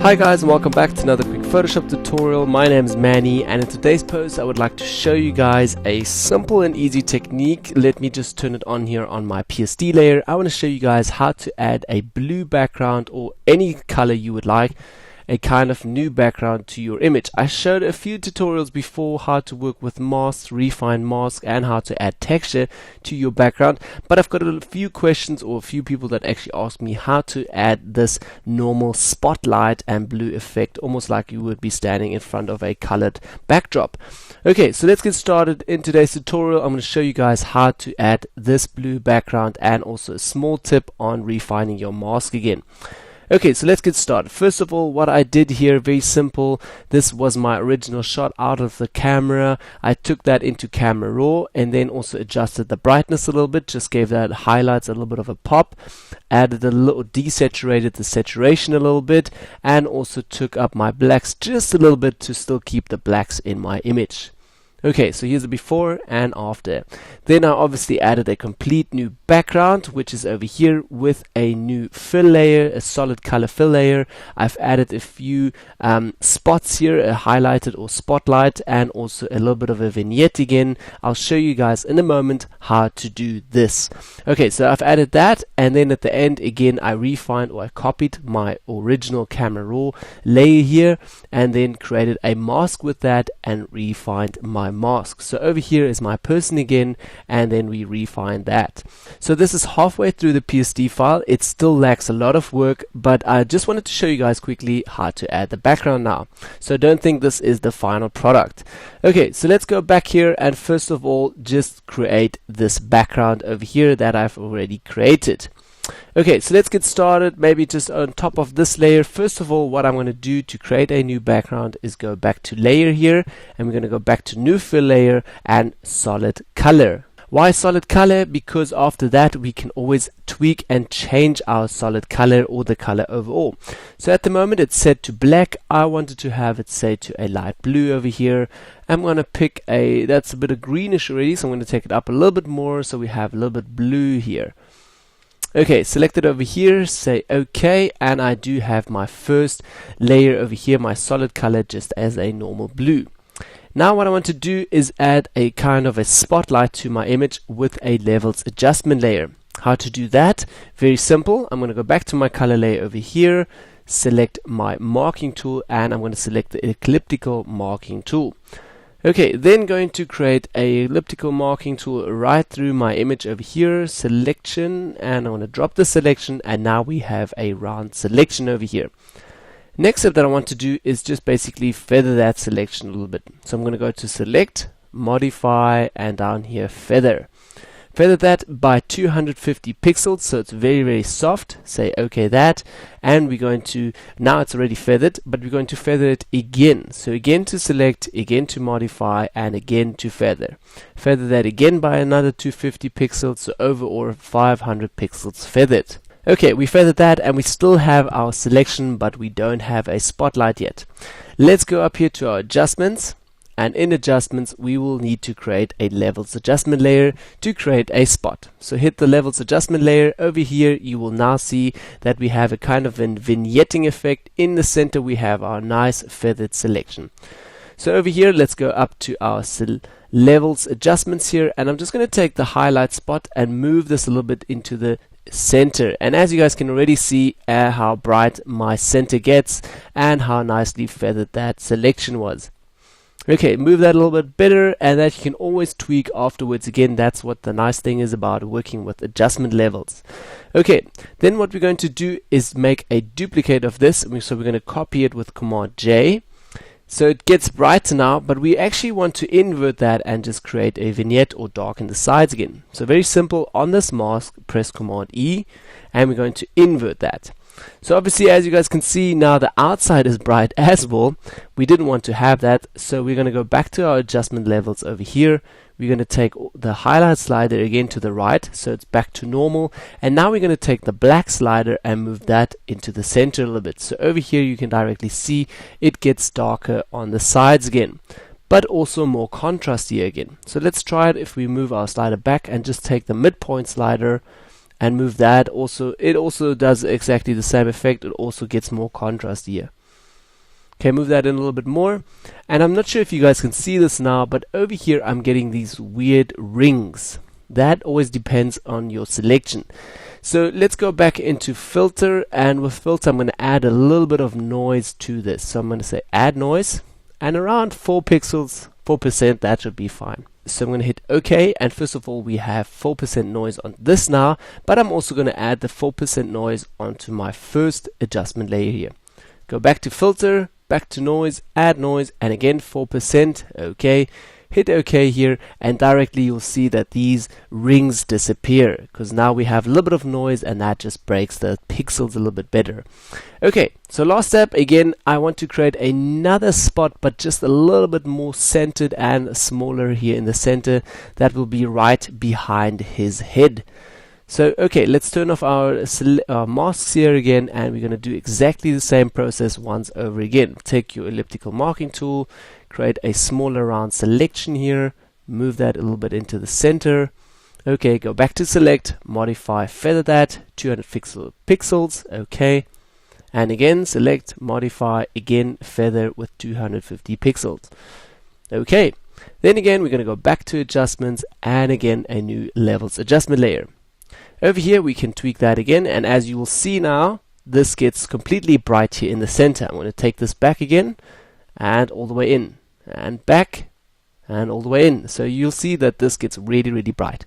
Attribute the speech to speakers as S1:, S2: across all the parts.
S1: Hi guys, and welcome back to another quick Photoshop tutorial. My name is Manny, and in today's post I would like to show you guys a simple and easy technique. Let me just turn it on here on my PSD layer. I want to show you guys how to add a blue background or any color you would like, a kind of new background to your image. I showed a few tutorials before how to work with masks, refine masks, and how to add texture to your background, but I've got a few questions or a few people that actually asked me how to add this normal spotlight and blue effect, almost like you would be standing in front of a colored backdrop. Okay, so let's get started. In today's tutorial I'm going to show you guys how to add this blue background and also a small tip on refining your mask again. Okay, so let's get started. First of all, what I did here, very simple. This was my original shot out of the camera. I took that into Camera Raw and then also adjusted the brightness a little bit, just gave that highlights a little bit of a pop, added a little, desaturated the saturation a little bit, and also took up my blacks just a little bit to still keep the blacks in my image. Okay, so here's the before and after. Then I obviously added a complete new background, which is over here with a new fill layer, a solid color fill layer. I've added a few spots here, a highlighted or spotlight, and also a little bit of a vignette again. I'll show you guys in a moment how to do this. Okay, so I've added that, and then at the end again I refined, or I copied my original Camera Raw layer here and then created a mask with that and refined my mask. So over here is my person again, and then we refine that. So this is halfway through the PSD file. It still lacks a lot of work, but I just wanted to show you guys quickly how to add the background now. So don't think this is the final product. Okay, so let's go back here and first of all just create this background over here that I've already created. Okay, so let's get started. Maybe just on top of this layer. First of all, what I'm going to do to create a new background is go back to layer here, and we're going to go back to new fill layer and solid color. Why solid color? Because after that we can always tweak and change our solid color or the color overall. So at the moment it's set to black. I wanted to have it set to a light blue over here. I'm going to pick that's a bit of greenish already, so I'm going to take it up a little bit more so we have a little bit blue here. Okay, select it over here, say OK, and I do have my first layer over here, my solid color, just as a normal blue. Now what I want to do is add a kind of a spotlight to my image with a levels adjustment layer. How to do that? Very simple. I'm going to go back to my color layer over here, select my marking tool, and I'm going to select the elliptical marking tool. Okay, then going to create a elliptical marking tool right through my image over here, selection, and I want to drop the selection, and now we have a round selection over here. Next step that I want to do is just basically feather that selection a little bit. So I'm going to go to select, modify, and down here feather. Feather that by 250 pixels, so it's very soft. Say OK that, and we're going to, now it's already feathered, but we're going to feather it again. So again to select, again to modify, and again to feather. Feather that again by another 250 pixels, so overall 500 pixels feathered. Okay, we feathered that and we still have our selection, but we don't have a spotlight yet. Let's go up here to our adjustments. And in adjustments we will need to create a levels adjustment layer to create a spot. So hit the levels adjustment layer. Over here you will now see that we have a kind of a vignetting effect. In the center we have our nice feathered selection. So over here let's go up to our levels adjustments here, and I'm just going to take the highlight spot and move this a little bit into the center, and as you guys can already see how bright my center gets and how nicely feathered that selection was. Okay, move that a little bit better, and that you can always tweak afterwards. Again, that's what the nice thing is about working with adjustment levels. Okay, then what we're going to do is make a duplicate of this. So we're going to copy it with Command J. So it gets brighter now, but we actually want to invert that and just create a vignette or darken the sides again. So very simple, on this mask, press Command E, and we're going to invert that. So obviously, as you guys can see, now the outside is bright as well. We didn't want to have that, so we're going to go back to our adjustment levels over here. We're going to take the highlight slider again to the right, so it's back to normal. And now we're going to take the black slider and move that into the center a little bit. So over here you can directly see it gets darker on the sides again, but also more contrasty again. So let's try it if we move our slider back and just take the midpoint slider and move that. Also, it also does exactly the same effect. It also gets more contrast here. Okay, move that in a little bit more. And I'm not sure if you guys can see this now, but over here I'm getting these weird rings. That always depends on your selection. So let's go back into filter, and with filter I'm going to add a little bit of noise to this. So I'm going to say add noise, and around 4 pixels, 4%, that should be fine. So I'm going to hit OK, and first of all we have 4% noise on this now, but I'm also going to add the 4% noise onto my first adjustment layer here. Go back to filter, back to noise, add noise, and again 4%, OK. Hit OK here, and directly you'll see that these rings disappear, because now we have a little bit of noise and that just breaks the pixels a little bit better. Okay, so last step, again, I want to create another spot, but just a little bit more centered and smaller here in the center. That will be right behind his head. So, okay, let's turn off our masks here again, and we're going to do exactly the same process once over again. Take your elliptical marking tool, create a smaller round selection here, move that a little bit into the center. Okay, go back to select, modify, feather that, 200 pixels, okay. And again, select, modify, again, feather with 250 pixels. Okay, then again, we're going to go back to adjustments, and again, a new levels adjustment layer. Over here we can tweak that again, and as you will see now, this gets completely bright here in the center. I'm going to take this back again and all the way in, and back and all the way in. So you'll see that this gets really, really bright.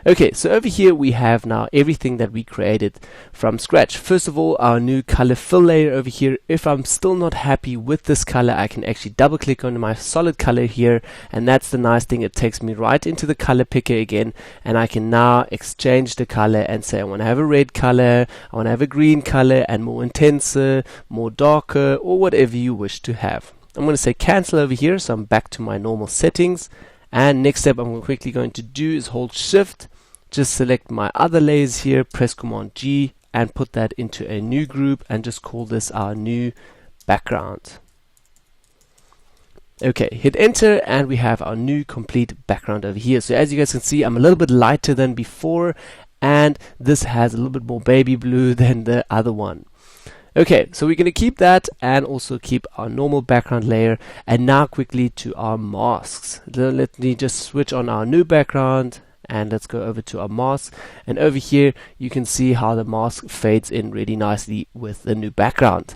S1: Okay, so over here we have now everything that we created from scratch. First of all, our new color fill layer over here. If I'm still not happy with this color, I can actually double click on my solid color here, and that's the nice thing. It takes me right into the color picker again, and I can now exchange the color and say I want to have a red color, I want to have a green color, and more intenser, more darker, or whatever you wish to have. I'm going to say cancel over here, so I'm back to my normal settings. And next step I'm quickly going to do is hold shift, just select my other layers here, press Command G, and put that into a new group, and just call this our new background. Okay, hit enter, and we have our new complete background over here. So as you guys can see, I'm a little bit lighter than before, and this has a little bit more baby blue than the other one. Okay, so we're going to keep that and also keep our normal background layer. And now quickly to our masks. Let me just switch on our new background, and let's go over to our mask. And over here you can see how the mask fades in really nicely with the new background.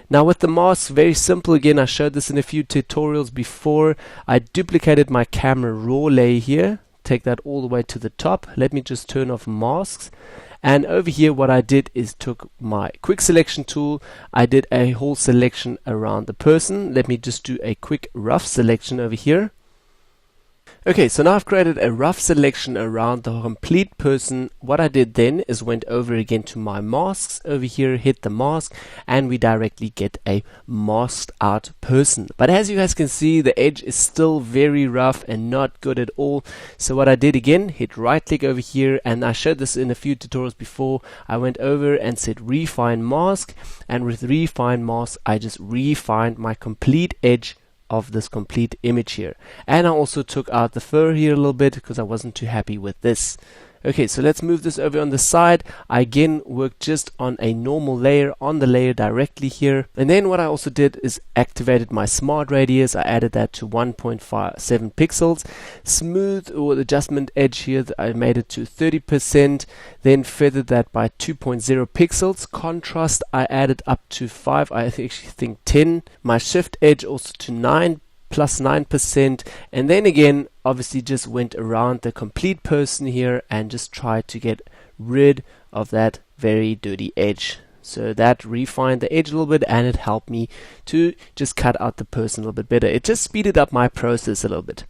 S1: Now with the mask, very simple again. I showed this in a few tutorials before. I duplicated my camera raw layer here, take that all the way to the top. Let me just turn off masks. And over here what I did is took my quick selection tool, I did a whole selection around the person. Let me just do a quick rough selection over here. Okay, so now I've created a rough selection around the complete person. What I did then is went over again to my masks over here, hit the mask, and we directly get a masked out person. But as you guys can see, the edge is still very rough and not good at all. So what I did again, hit right click over here, and I showed this in a few tutorials before. I went over and said refine mask, and with refine mask I just refined my complete edge of this complete image here. And I also took out the fur here a little bit because I wasn't too happy with this. Okay, so let's move this over on the side. I again worked just on a normal layer on the layer directly here. And then what I also did is activated my smart radius. I added that to 1.57 pixels. Smooth or adjustment edge here, I made it to 30%. Then feathered that by 2.0 pixels. Contrast I added up to 5, I actually think 10. My shift edge also to 9 plus 9%, and then again obviously just went around the complete person here and just tried to get rid of that very dirty edge. So that refined the edge a little bit, and it helped me to just cut out the person a little bit better. It just speeded up my process a little bit.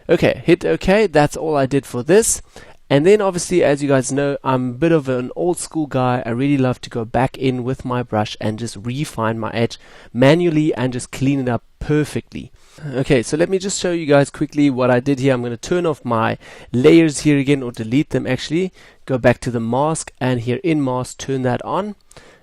S1: Okay, hit OK. That's all I did for this. And then obviously, as you guys know, I'm a bit of an old school guy. I really love to go back in with my brush and just refine my edge manually and just clean it up perfectly. Okay, so let me just show you guys quickly what I did here. I'm going to turn off my layers here again, or delete them actually. Go back to the mask, and here in mask, turn that on.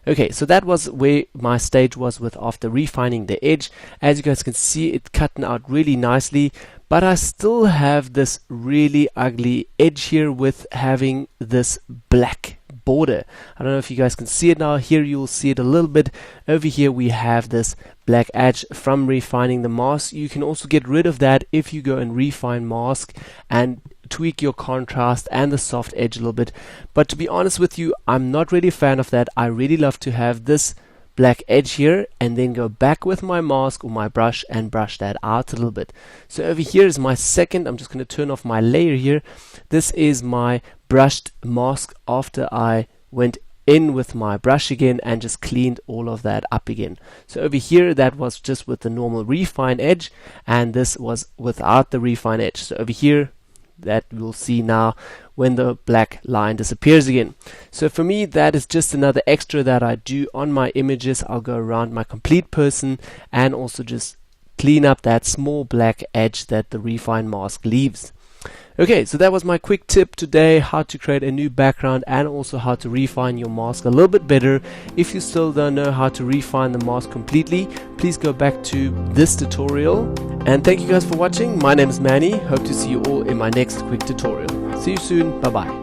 S1: Okay, so that was where my stage was with after refining the edge. As you guys can see, it's cutting out really nicely, but I still have this really ugly edge here with having this black border. I don't know if you guys can see it now. Here you'll see it a little bit. Over here we have this black edge from refining the mask. You can also get rid of that if you go and refine mask and tweak your contrast and the soft edge a little bit. But to be honest with you, I'm not really a fan of that. I really love to have this black edge here and then go back with my mask or my brush and brush that out a little bit. So over here is my second. I'm just going to turn off my layer here. This is my brushed mask after I went in with my brush again and just cleaned all of that up again. So over here that was just with the normal refine edge, and this was without the refine edge. So over here that we'll see now when the black line disappears again. So for me, that is just another extra that I do on my images. I'll go around my complete person and also just clean up that small black edge that the refine mask leaves. Okay, so that was my quick tip today, how to create a new background and also how to refine your mask a little bit better. If you still don't know how to refine the mask completely, please go back to this tutorial. And thank you guys for watching. My name is Manny. Hope to see you all in my next quick tutorial. See you soon. Bye bye.